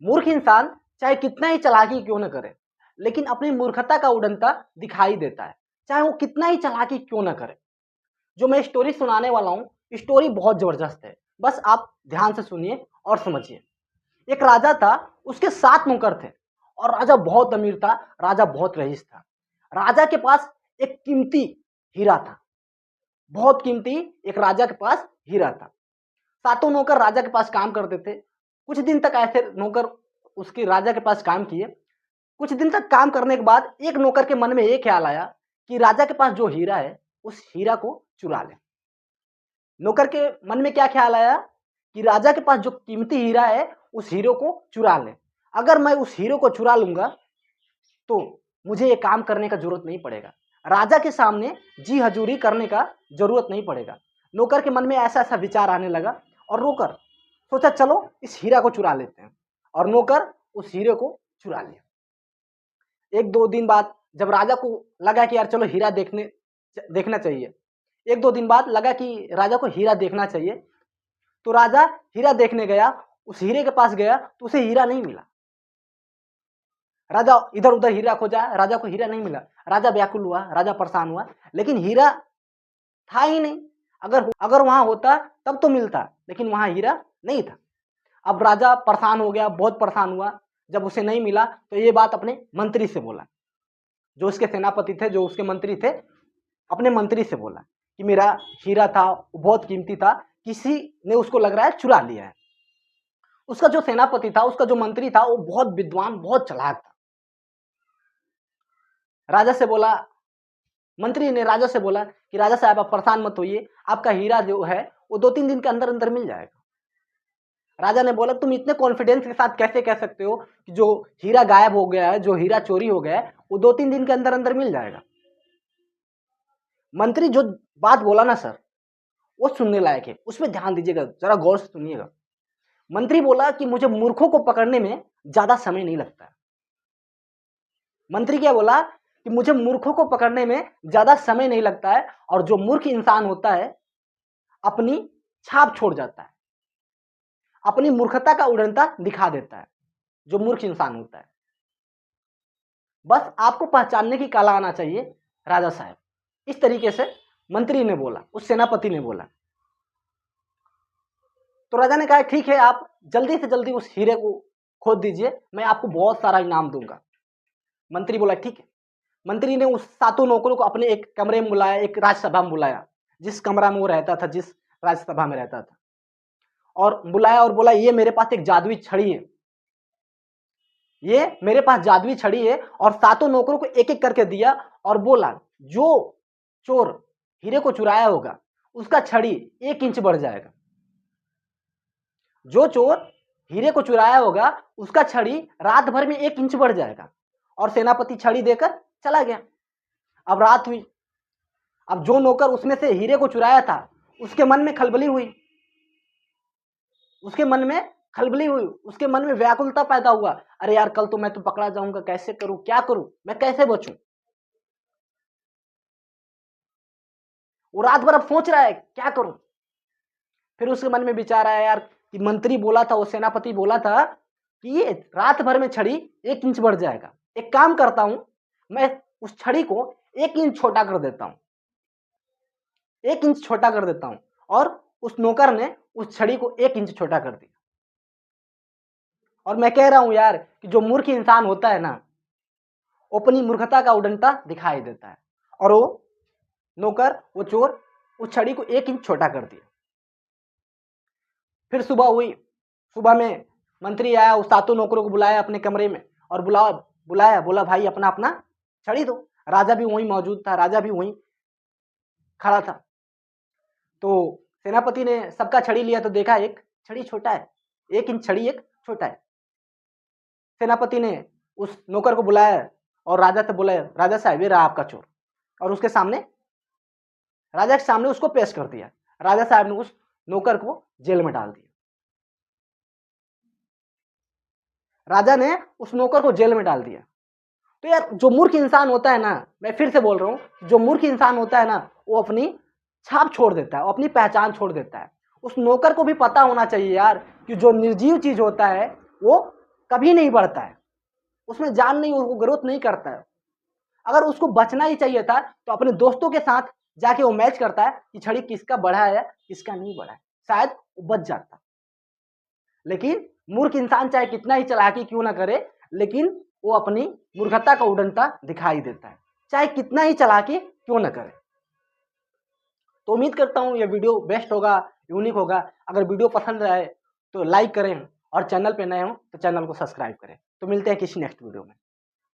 मूर्ख इंसान चाहे कितना ही चालाकी क्यों न करे, लेकिन अपनी मूर्खता का उड़नता दिखाई देता है, चाहे वो कितना ही चालाकी क्यों न करे। जो मैं स्टोरी सुनाने वाला हूँ, स्टोरी बहुत जबरदस्त है, बस आप ध्यान से सुनिए और समझिए। एक राजा था, उसके 7 नौकर थे और राजा बहुत अमीर था, राजा बहुत रईस था। राजा के पास एक कीमती हीरा था, बहुत कीमती एक राजा के पास हीरा था। सातों नौकर राजा के पास काम करते थे। कुछ दिन तक ऐसे नौकर उसके राजा के पास काम किए। कुछ दिन तक काम करने के बाद एक नौकर के मन में ये ख्याल आया कि राजा के पास जो हीरा है, उस हीरा को चुरा ले। नौकर के मन में क्या ख्याल आया कि राजा के पास जो कीमती हीरा है, उस हीरो को चुरा ले। अगर मैं उस हीरो को चुरा लूंगा तो मुझे ये काम करने का जरूरत नहीं पड़ेगा, राजा के सामने जी हजूरी करने का जरूरत नहीं पड़ेगा। नौकर के मन में ऐसा ऐसा विचार आने लगा और नौकर सोचा चलो इस हीरा को चुरा लेते हैं, और नौकर उस हीरे को चुरा लिया। 1-2 दिन बाद जब राजा को लगा कि यार चलो हीरा देखना चाहिए, 1-2 दिन बाद लगा कि राजा को हीरा देखना चाहिए, तो राजा हीरा देखने गया। उस हीरे के पास गया तो उसे हीरा नहीं मिला। राजा इधर उधर हीरा खोजा, राजा को हीरा नहीं मिला। राजा व्याकुल हुआ, राजा परेशान हुआ, लेकिन हीरा था ही नहीं। अगर वहां होता तब तो मिलता, लेकिन वहां हीरा नहीं था। अब राजा परेशान हो गया, बहुत परेशान हुआ। जब उसे नहीं मिला तो ये बात अपने मंत्री से बोला, जो उसके सेनापति थे, जो उसके मंत्री थे, अपने मंत्री से बोला कि मेरा हीरा था, बहुत कीमती था, किसी ने उसको लग रहा है चुरा लिया है। उसका जो सेनापति था, उसका जो मंत्री था, वो बहुत विद्वान, बहुत चालाक था। राजा से बोला, मंत्री ने राजा से बोला कि राजा साहब आप परेशान मत होइए, आपका हीरा जो है वो 2-3 दिन के अंदर अंदर मिल जाएगा। राजा ने बोला तुम इतने कॉन्फिडेंस के साथ कैसे कह सकते हो कि जो हीरा गायब हो गया है, जो हीरा चोरी हो गया है, वो 2-3 दिन के अंदर अंदर मिल जाएगा। मंत्री जो बात बोला ना सर, वो सुनने लायक है, उसमें ध्यान दीजिएगा, जरा गौर से सुनिएगा। मंत्री बोला कि मुझे मूर्खों को पकड़ने में ज्यादा समय नहीं लगता है। मंत्री क्या बोला कि मुझे मूर्खों को पकड़ने में ज्यादा समय नहीं लगता है, और जो मूर्ख इंसान होता है अपनी छाप छोड़ जाता है, अपनी मूर्खता का उड़नता दिखा देता है, जो मूर्ख इंसान होता है। बस आपको पहचानने की कला आना चाहिए राजा साहब। इस तरीके से मंत्री ने बोला, उस सेनापति ने बोला। तो राजा ने कहा ठीक है, आप जल्दी से जल्दी उस हीरे को खोद दीजिए, मैं आपको बहुत सारा इनाम दूंगा। मंत्री बोला ठीक है। मंत्री ने उस 7 नौकरों को अपने एक कमरे में बुलाया, एक राज्यसभा में बुलाया, जिस कमरा में वो रहता था, जिस राज्यसभा में रहता था, और बुलाया और बोला ये मेरे पास एक जादुई छड़ी है, ये मेरे पास जादुई छड़ी है। और 7 नौकरों को एक एक करके दिया और बोला जो चोर हीरे को चुराया होगा उसका छड़ी 1 इंच बढ़ जाएगा, जो चोर हीरे को चुराया होगा उसका छड़ी रात भर में 1 इंच बढ़ जाएगा। और सेनापति छड़ी देकर चला गया। अब रात हुई, अब जो नौकर उसमें से हीरे को चुराया था उसके मन में खलबली हुई, उसके मन में व्याकुलता पैदा हुआ। अरे यार कल तो मैं तो पकड़ा जाऊंगा, कैसे करूं, क्या करूं, मैं कैसे बचूं। वो रात भर अब सोच रहा है क्या करूं। फिर उसके मन में विचार आया यार कि मंत्री बोला था, वो सेनापति बोला था कि ये रात भर में छड़ी 1 इंच बढ़ जाएगा। एक काम करता हूं, मैं उस छड़ी को 1 इंच छोटा कर देता हूं, 1 इंच छोटा कर देता हूं। और उस नौकर ने उस छड़ी को 1 इंच छोटा कर दिया। और मैं कह रहा हूं यार कि जो मूर्ख इंसान होता है ना, अपनी मूर्खता का उड़नता दिखाई देता है। और वो नौकर, वो चोर, उस छड़ी को 1 इंच छोटा कर दिया। फिर सुबह हुई, सुबह में मंत्री आया, उस 7 नौकरों को बुलाया अपने कमरे में और बुलाया, बोला भाई अपना अपना छड़ी दो। राजा भी वहीं मौजूद था, राजा भी वहीं खड़ा था। तो सेनापति ने सबका छड़ी लिया तो देखा एक छड़ी छोटा है, 1 इंच छड़ी एक छोटा है। सेनापति ने उस नौकर को बुलाया और राजा से बोला राजा साहब ये रहा आपका चोर, और उसके सामने, राजा के सामने उसको पेश कर दिया। राजा साहब ने उस नौकर को जेल में डाल दिया। राजा ने उस नौकर को जेल में डाल दिया। तो यार जो मूर्ख इंसान होता है ना, मैं फिर से बोल रहा हूं, जो मूर्ख इंसान होता है ना, वो अपनी छाप छोड़ देता है, वो अपनी पहचान छोड़ देता है। उस नौकर को भी पता होना चाहिए यार कि जो निर्जीव चीज होता है वो कभी नहीं बढ़ता है, उसमें जान नहीं, वो ग्रोथ नहीं करता है। अगर उसको बचना ही चाहिए था तो अपने दोस्तों के साथ जाके वो मैच करता है कि छड़ी किसका बढ़ा है किसका नहीं बढ़ा है, शायद वो बच जाता। लेकिन मूर्ख इंसान चाहे कितना ही चालाकी क्यों ना करे, लेकिन वो अपनी मूर्खता का उड़नता दिखाई देता है, चाहे कितना ही चालाकी क्यों ना करे। तो उम्मीद करता हूँ ये वीडियो बेस्ट होगा, यूनिक होगा। अगर वीडियो पसंद आए तो लाइक करें और चैनल पे नए हो तो चैनल को सब्सक्राइब करें। तो मिलते हैं किसी नेक्स्ट वीडियो में।